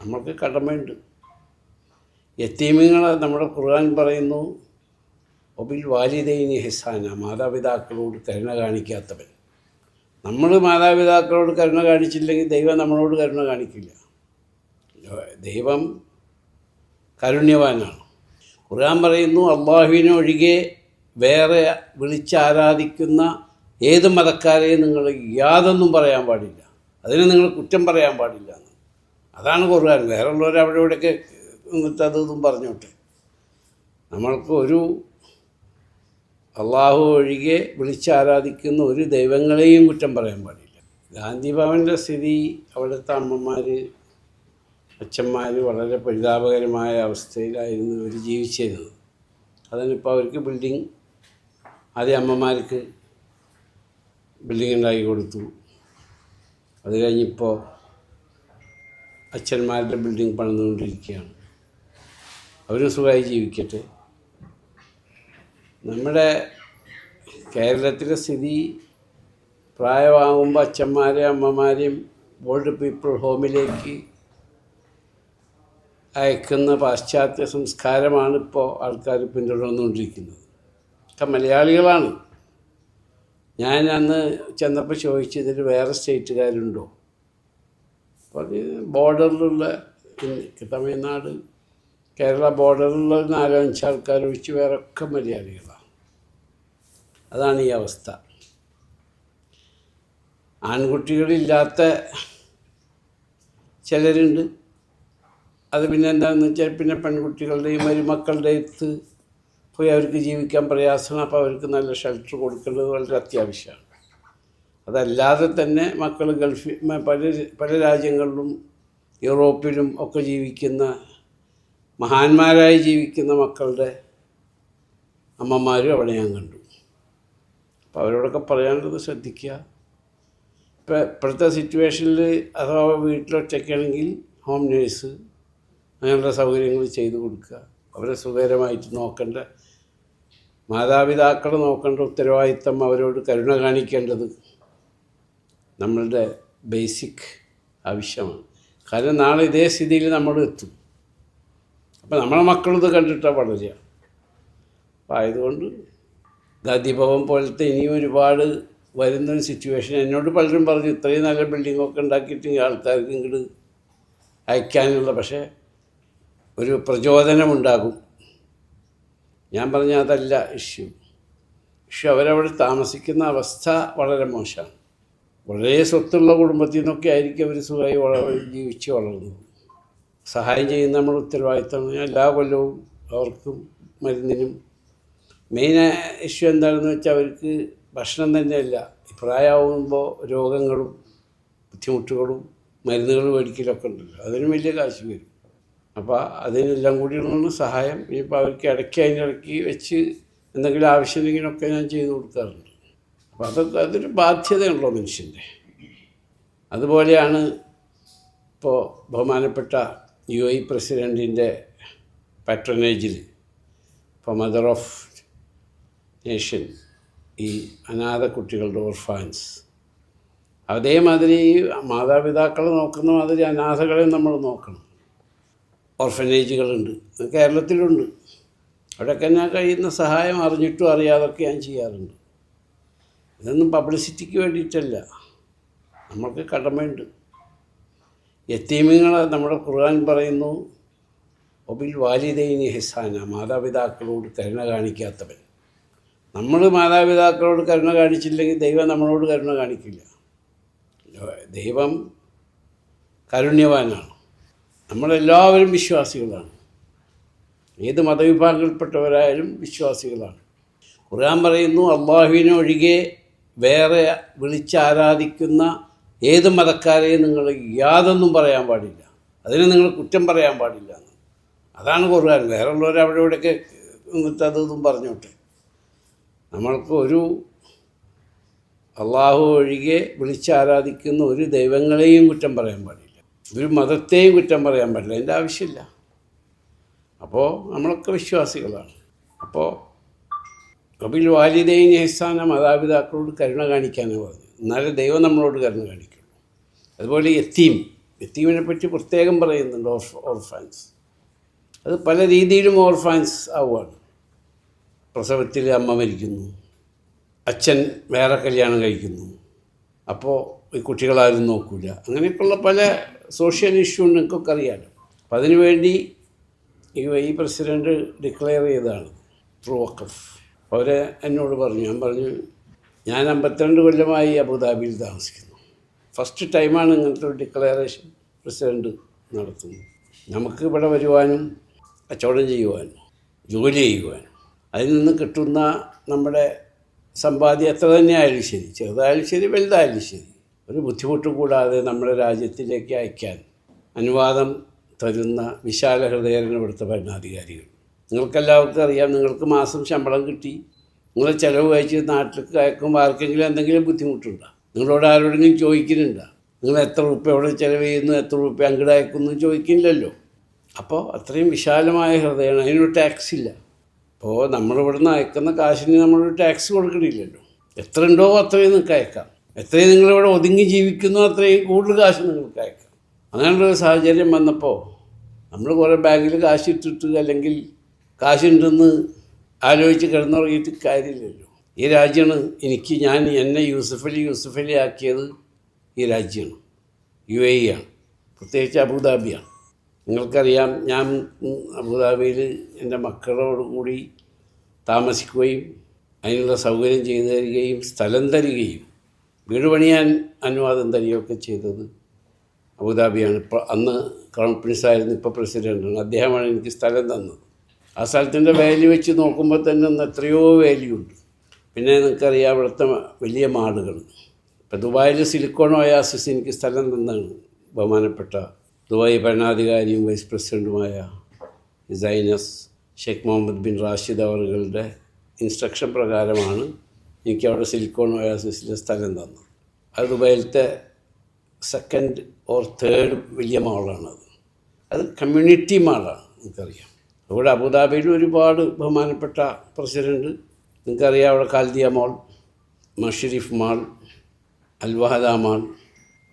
നമ്മൾക്ക് കടമയുണ്ട്. യത്തീമുകളെ നമ്മുടെ ഖുർആൻ പറയുന്നു, ഒബിൽ വാലിദൈനി ഇഹ്സാന, മാതാപിതാക്കളോട് കരുണ കാണിക്കാത്തവൻ. നമ്മൾ മാതാപിതാക്കളോട് കരുണ കാണിച്ചില്ലെങ്കിൽ ദൈവം നമ്മളോട് കരുണ കാണിക്കില്ല. ദൈവം കാരുണ്യവാനാണ്. ഖുർആൻ പറയുന്നു, അള്ളാഹുവിനെ ഒഴികെ വേറെ വിളിച്ചാരാധിക്കുന്ന ഏത് മതക്കാരെയും നിങ്ങൾ യാതൊന്നും പറയാൻ പാടില്ല, അതിനെ നിങ്ങൾ കുറ്റം പറയാൻ പാടില്ല എന്ന്. അതാണ് ഖുർആൻ. വേറെയുള്ളവർ അവിടെ ഇവിടെയൊക്കെ എന്നിട്ട് അതൊന്നും പറഞ്ഞോട്ടെ. നമ്മൾക്ക് ഒരു അള്ളാഹു ഒഴികെ വിളിച്ചാരാധിക്കുന്ന ഒരു ദൈവങ്ങളെയും കുറ്റം പറയാൻ പാടില്ല. ഗാന്ധി ഭവൻ്റെ സ്ഥിതി, അവിടുത്തെ അമ്മമാർ അച്ഛന്മാർ വളരെ പരിതാപകരമായ അവസ്ഥയിലായിരുന്നു അവർ ജീവിച്ചിരുന്നത്. അതിനിപ്പോൾ അവർക്ക് ബിൽഡിങ്, ആദ്യം അമ്മമാർക്ക് ബിൽഡിങ് ഉണ്ടാക്കി കൊടുത്തു. അത് കഴിഞ്ഞിപ്പോൾ അച്ഛന്മാരുടെ ബിൽഡിങ് പണിതുകൊണ്ടിരിക്കുകയാണ്. അവരും സുഖമായി ജീവിക്കട്ടെ. നമ്മുടെ കേരളത്തിലെ സ്ഥിതി, പ്രായമാകുമ്പോൾ അച്ഛന്മാരെയും അമ്മമാരെയും ഓൾഡ് പീപ്പിൾ ഹോമിലേക്ക് അയക്കുന്ന പാശ്ചാത്യ സംസ്കാരമാണ് ഇപ്പോൾ ആൾക്കാർ പിന്തുടർന്നുകൊണ്ടിരിക്കുന്നത്. ഒക്കെ മലയാളികളാണ്. ഞാൻ അന്ന് ചെന്നപ്പോൾ ചോദിച്ചു, ഇതിൽ വേറെ സ്റ്റേറ്റുകാരുണ്ടോ? അപ്പോൾ അത് ബോർഡറിലുള്ള തമിഴ്നാട് കേരള ബോർഡറിലുള്ള 4-5 ആൾക്കാർ ഒഴിച്ച് വേറെ ഒക്കെ മലയാളികളാണ്. അതാണ് ഈ അവസ്ഥ. ആൺകുട്ടികളില്ലാത്ത ചിലരുണ്ട്. അത് പിന്നെ എന്താണെന്ന് വെച്ചാൽ പിന്നെ പെൺകുട്ടികളുടെയും മരുമക്കളുടെ അടുത്ത് പോയി അവർക്ക് ജീവിക്കാൻ പ്രയാസമാണ്. അപ്പോൾ അവർക്ക് നല്ല ഷെൽട്ടർ കൊടുക്കേണ്ടത് വളരെ അത്യാവശ്യമാണ്. അതല്ലാതെ തന്നെ മക്കൾ ഗൾഫിൽ പല രാജ്യങ്ങളിലും യൂറോപ്പിലും ഒക്കെ ജീവിക്കുന്ന മഹാന്മാരായി ജീവിക്കുന്ന മക്കളുടെ അമ്മമാരും അവിടെ ഞാൻ കണ്ടു. അപ്പോൾ അവരോടൊക്കെ പറയാനുള്ളത് ശ്രദ്ധിക്കുക. ഇപ്പോഴത്തെ സിറ്റുവേഷനിൽ അഥവാ വീട്ടിലൊറ്റയ്ക്കാണെങ്കിൽ ഹോം നേഴ്സ് അങ്ങനെയുള്ള സൗകര്യങ്ങൾ ചെയ്തു കൊടുക്കുക. അവരെ സുഖകരമായിട്ട് നോക്കേണ്ട, മാതാപിതാക്കളെ നോക്കേണ്ട ഉത്തരവാദിത്തം, അവരോട് കരുണ കാണിക്കേണ്ടത് നമ്മളുടെ ബേസിക് ആവശ്യമാണ്. കാരണം നാളെ ഇതേ സ്ഥിതിയിൽ നമ്മൾ എത്തും. അപ്പോൾ നമ്മളെ മക്കളിത് കണ്ടിട്ടാണ് വളരുക. അപ്പോൾ ആയതുകൊണ്ട് ഗാന്ധിഭവൻ പോലത്തെ ഇനിയും ഒരുപാട് വരുന്നൊരു സിറ്റുവേഷൻ. എന്നോട് പലരും പറഞ്ഞു, ഇത്രയും നല്ല ബിൽഡിങ്ങൊക്കെ ഉണ്ടാക്കിയിട്ട് ആൾക്കാർക്ക് ഇങ്ങോട്ട് അയക്കാനുള്ള, പക്ഷേ ഒരു പ്രചോദനമുണ്ടാകും. ഞാൻ പറഞ്ഞ അതല്ല ഇഷ്യൂ. അവരവിടെ താമസിക്കുന്ന അവസ്ഥ വളരെ മോശമാണ്. വളരെ സ്വത്തുള്ള കുടുംബത്തിൽ നിന്നൊക്കെ ആയിരിക്കും അവർ സുഖമായി ജീവിച്ച് വളർന്നത്. സഹായം ചെയ്യുന്ന നമ്മുടെ ഉത്തരവാദിത്തമാണ്. എല്ലാ കൊല്ലവും അവർക്കും മരുന്നിനും മെയിൻ ഇഷ്യൂ എന്താണെന്ന് വെച്ചാൽ അവർക്ക് ഭക്ഷണം തന്നെയല്ല, പ്രായമാകുമ്പോൾ രോഗങ്ങളും ബുദ്ധിമുട്ടുകളും മരുന്നുകൾ മേടിക്കലൊക്കെ ഉണ്ടല്ലോ, അതിനും വലിയ കാശ് വരും. അപ്പോൾ അതിനെല്ലാം കൂടിയുള്ള സഹായം ഇനിയിപ്പോൾ അവർക്ക് അതിനിടയ്ക്ക് വെച്ച് എന്തെങ്കിലും ആവശ്യമുണ്ടെങ്കിലൊക്കെ ഞാൻ ചെയ്തു കൊടുക്കാറുണ്ട്. അപ്പോൾ അതൊരു ബാധ്യതയുള്ളൂ മനുഷ്യൻ്റെ. അതുപോലെയാണ് ഇപ്പോൾ ബഹുമാനപ്പെട്ട UAE പ്രസിഡൻറ്റിൻ്റെ പാട്രണേജിൽ ഇപ്പോൾ മദർ ഓഫ് നേഷൻ, ഈ അനാഥ കുട്ടികളുടെ ഓർഫാൻസ്, അതേമാതിരി മാതാപിതാക്കളെ നോക്കുന്ന മാതിരി അനാഥകളെ നമ്മൾ നോക്കണം. ഓർഫനേജുകളുണ്ട്, കേരളത്തിലുണ്ട്. അവിടെയൊക്കെ ഞാൻ കഴിയുന്ന സഹായം അറിഞ്ഞിട്ടും അറിയാതൊക്കെ ഞാൻ ചെയ്യാറുണ്ട്. ഇതൊന്നും പബ്ലിസിറ്റിക്ക് വേണ്ടിയിട്ടല്ല, നമ്മൾക്ക് കടമയുണ്ട്. യത്തീമുകളെ നമ്മുടെ ഖുർആൻ പറയുന്നു, ഒബിൽ വാലിദൈനി ഇഹ്സാന, മാതാപിതാക്കളോട് കരുണ കാണിക്കാത്തവൻ. നമ്മൾ മാതാപിതാക്കളോട് കരുണ കാണിച്ചില്ലെങ്കിൽ ദൈവം നമ്മളോട് കരുണ കാണിക്കില്ല. ദൈവം കാരുണ്യവാനാണ്. നമ്മളെല്ലാവരും വിശ്വാസികളാണ്. ഏത് മതവിഭാഗത്തിൽപ്പെട്ടവരായാലും വിശ്വാസികളാണ്. ഖുർആൻ പറയുന്നു, അള്ളാഹുവിനെ ഒഴികെ വേറെ വിളിച്ചാരാധിക്കുന്ന ഏത് മതക്കാരെയും നിങ്ങൾ യാതൊന്നും പറയാൻ പാടില്ല, അതിനെ നിങ്ങൾ കുറ്റം പറയാൻ പാടില്ല എന്ന്. അതാണ് ഖുർആൻ. വേറെയുള്ളവർ അവിടെ ഇവിടെയൊക്കെ എന്നിട്ട് അതൊന്നും പറഞ്ഞോട്ടെ. നമ്മൾക്ക് ഒരു അള്ളാഹു ഒഴികെ വിളിച്ചാരാധിക്കുന്ന ഒരു ദൈവങ്ങളെയും കുറ്റം പറയാൻ പാടില്ല, ഒരു മതത്തെയും കുറ്റം പറയാൻ പാടില്ല. അതിൻ്റെ ആവശ്യമില്ല. അപ്പോൾ നമ്മളൊക്കെ വിശ്വാസികളാണ്. അപ്പോൾ കപിൽ വാലിദൈനി ഇഹ്സാന, മാതാപിതാക്കളോട് കരുണ കാണിക്കാനാണ് പറഞ്ഞത്. എന്നാലേ ദൈവം നമ്മളോട് കരുണ കാണിക്കുള്ളൂ. അതുപോലെ യത്തീം, യത്തീമിനെ പറ്റി പ്രത്യേകം പറയുന്നുണ്ട്. ഓർഫാൻസ് അത് പല രീതിയിലും ഓർഫാൻസ് ആവുകയാണ്. പ്രസവത്തിൽ അമ്മ മരിക്കുന്നു, അച്ഛൻ വേറെ കല്യാണം കഴിക്കുന്നു, അപ്പോൾ ഈ കുട്ടികളാരും നോക്കില്ല. അങ്ങനെയൊക്കെയുള്ള പല സോഷ്യൽ ഇഷ്യൂ നിങ്ങൾക്കൊക്കെ അറിയാമല്ലോ. അപ്പം അതിനുവേണ്ടി ഈ പ്രസിഡൻറ്റ് ഡിക്ലെയർ ചെയ്തതാണ് ത്രൂ വഖഫ്. അവർ എന്നോട് പറഞ്ഞു, ഞാൻ പറഞ്ഞു ഞാൻ 52 കൊല്ലമായി അബുദാബിയിൽ താമസിക്കുന്നു. ഫസ്റ്റ് ടൈമാണ് ഇങ്ങനത്തെ ഒരു ഡിക്ലറേഷൻ പ്രസിഡൻറ്റ് നടത്തുന്നത്. നമുക്ക് ഇവിടെ വരുവാനും കച്ചവടം ചെയ്യുവാനും ജോലി ചെയ്യുവാനും അതിൽ നിന്ന് കിട്ടുന്ന നമ്മുടെ സമ്പാദ്യം എത്ര തന്നെയായാലും ശരി, ചെറുതായാലും ശരി വലുതായാലും ശരി, ഒരു ബുദ്ധിമുട്ട് കൂടാതെ നമ്മുടെ രാജ്യത്തിലേക്ക് അയക്കാൻ അനുവാദം തരുന്ന വിശാല ഹൃദയരാണ് ഇവിടുത്തെ ഭരണാധികാരികൾ. നിങ്ങൾക്കെല്ലാവർക്കും അറിയാം, നിങ്ങൾക്ക് മാസം ശമ്പളം കിട്ടി, നിങ്ങൾ ചിലവ് കഴിച്ച് നാട്ടിലേക്ക് അയക്കുമ്പോൾ ആർക്കെങ്കിലും എന്തെങ്കിലും ബുദ്ധിമുട്ടുണ്ടോ? നിങ്ങളോട് ആരോടെങ്കിലും ചോദിക്കുന്നുണ്ടോ? നിങ്ങൾ എത്ര രൂപ എവിടെ ചിലവ് ചെയ്യുന്നു, എത്ര രൂപ അങ്ങോട്ട് അയക്കുന്നു ചോദിക്കില്ലല്ലോ. അപ്പോൾ അത്രയും വിശാലമായ ഹൃദയമാണ്, അതിനൊരു ടാക്സ് ഇല്ല. അപ്പോൾ നമ്മളിവിടുന്ന് അയക്കുന്ന കാശിന് നമ്മളൊരു ടാക്സ് കൊടുക്കണില്ലല്ലോ. എത്ര ഉണ്ടോ അത്രയും നിങ്ങൾക്ക് അയക്കാം. എത്രയും നിങ്ങളിവിടെ ഒതുങ്ങി ജീവിക്കുന്നു അത്രയും കൂടുതൽ കാശ് നിങ്ങൾക്ക് അയക്കാം. അങ്ങനെയുള്ളൊരു സാഹചര്യം വന്നപ്പോൾ നമ്മൾ കുറേ ബാങ്കിൽ കാശ് ഇട്ടിട്ട് അല്ലെങ്കിൽ കാശുണ്ടെന്ന് ആലോചിച്ച് കിടന്നുറങ്ങിയിട്ട് കാര്യമില്ലല്ലോ. ഈ രാജ്യമാണ് എന്നെ യൂസഫ് അലി ആക്കിയത്. ഈ രാജ്യമാണ് UAE ആണ്, പ്രത്യേകിച്ച് അബുദാബിയാണ്. നിങ്ങൾക്കറിയാം, ഞാൻ അബുദാബിയിൽ എൻ്റെ മക്കളോടുകൂടി താമസിക്കുകയും അതിനുള്ള സൗകര്യം ചെയ്തു തരികയും സ്ഥലം തരികയും വീട് പണിയാൻ അനുവാദം തരികയൊക്കെ ചെയ്തത് അബുദാബിയാണ്. ഇപ്പോൾ അന്ന് ക്രൗൺ പ്രിൻസായിരുന്നു, ഇപ്പോൾ പ്രസിഡൻ്റാണ്. അദ്ദേഹമാണ് എനിക്ക് സ്ഥലം തന്നത്. ആ സ്ഥലത്തിൻ്റെ വാല്യൂ വെച്ച് നോക്കുമ്പോൾ തന്നെ എത്രയോ വാല്യൂ ഉണ്ട്. പിന്നെ നിങ്ങൾക്കറിയാം ഇവിടുത്തെ വലിയ മാളുകൾ. ഇപ്പോൾ ദുബായിൽ സിലിക്കോൺ ഒയാസിസ് എനിക്ക് സ്ഥലം തന്നാണ് ബഹുമാനപ്പെട്ട ദുബായ് ഭരണാധികാരിയും വൈസ് പ്രസിഡൻറ്റുമായ സൈനസ് ഷെയ്ഖ് മുഹമ്മദ് ബിൻ റാഷിദ് അവറുകളുടെ ഇൻസ്ട്രക്ഷൻ പ്രകാരമാണ് എനിക്ക് അവിടെ സിലിക്കോൺ ഒയാസിസിലെ സ്ഥലം തന്നത്. അത് ദുബായിലത്തെ 2nd or 3rd വലിയ മാളാണത്. അത് കമ്മ്യൂണിറ്റി മാളാണ്, നിങ്ങൾക്കറിയാം. അവിടെ അബുദാബിയിൽ ഒരുപാട് ബഹുമാനപ്പെട്ട പ്രസിഡൻറ്റ്, നിങ്ങൾക്കറിയാം, അവിടെ കാൽദിയ മാൾ, മഷരീഫ് മാൾ, അൽവഹദ മാൾ,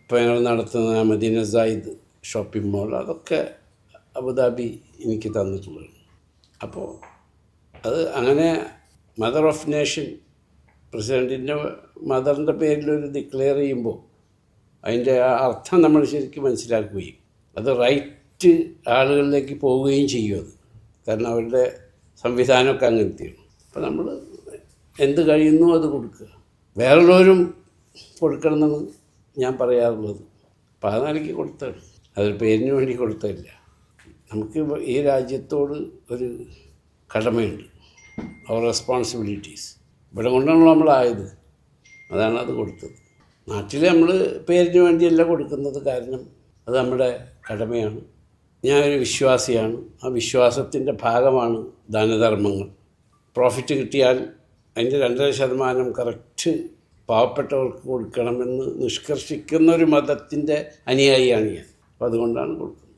ഇപ്പോൾ ഞങ്ങൾ നടത്തുന്ന മദീന സായിദ് ഷോപ്പിംഗ് മാൾ, അതൊക്കെ അബുദാബി എനിക്ക് തന്നിട്ടുള്ളത്. അപ്പോൾ അത് അങ്ങനെ മദർ ഓഫ് നേഷൻ പ്രസിഡൻറ്റിൻ്റെ മദറിൻ്റെ പേരിലൊരു ഡിക്ലെയർ ചെയ്യുമ്പോൾ അതിൻ്റെ അർത്ഥം നമ്മൾ ശരിക്കും മനസ്സിലാക്കുകയും അത് റൈറ്റ് ആളുകളിലേക്ക് പോവുകയും ചെയ്യും. അത് കാരണം അവരുടെ സംവിധാനമൊക്കെ അങ്ങനത്തെയാണ്. അപ്പോൾ നമ്മൾ എന്ത് കഴിയുന്നു അത് കൊടുക്കുക, വേറുള്ളവരും കൊടുക്കണമെന്നാണ് ഞാൻ പറയാറുള്ളത്. അപ്പോൾ അത് നിലയ്ക്ക് കൊടുത്താണ്, അതൊരു പേരിന് വേണ്ടി കൊടുത്തതല്ല. നമുക്ക് ഈ രാജ്യത്തോട് ഒരു കടമയുണ്ട്, അവർ റെസ്പോൺസിബിലിറ്റീസ്. ഇവിടെ കൊണ്ടാണ് നമ്മളായത്, അതാണ് അത് കൊടുത്തത്. നാട്ടിൽ നമ്മൾ പേരിന് വേണ്ടിയല്ല കൊടുക്കുന്നത്, കാരണം അത് നമ്മുടെ കടമയാണ്. ഞാനൊരു വിശ്വാസിയാണ്, ആ വിശ്വാസത്തിൻ്റെ ഭാഗമാണ് ദാനധർമ്മങ്ങൾ. പ്രോഫിറ്റ് കിട്ടിയാൽ അതിൻ്റെ 2.5% കറക്റ്റ് പാവപ്പെട്ടവർക്ക് കൊടുക്കണമെന്ന് നിഷ്കർഷിക്കുന്ന ഒരു മതത്തിൻ്റെ അനുയായിയാണ് ഞാൻ. അപ്പോൾ അതുകൊണ്ടാണ് കൊടുക്കുന്നത്.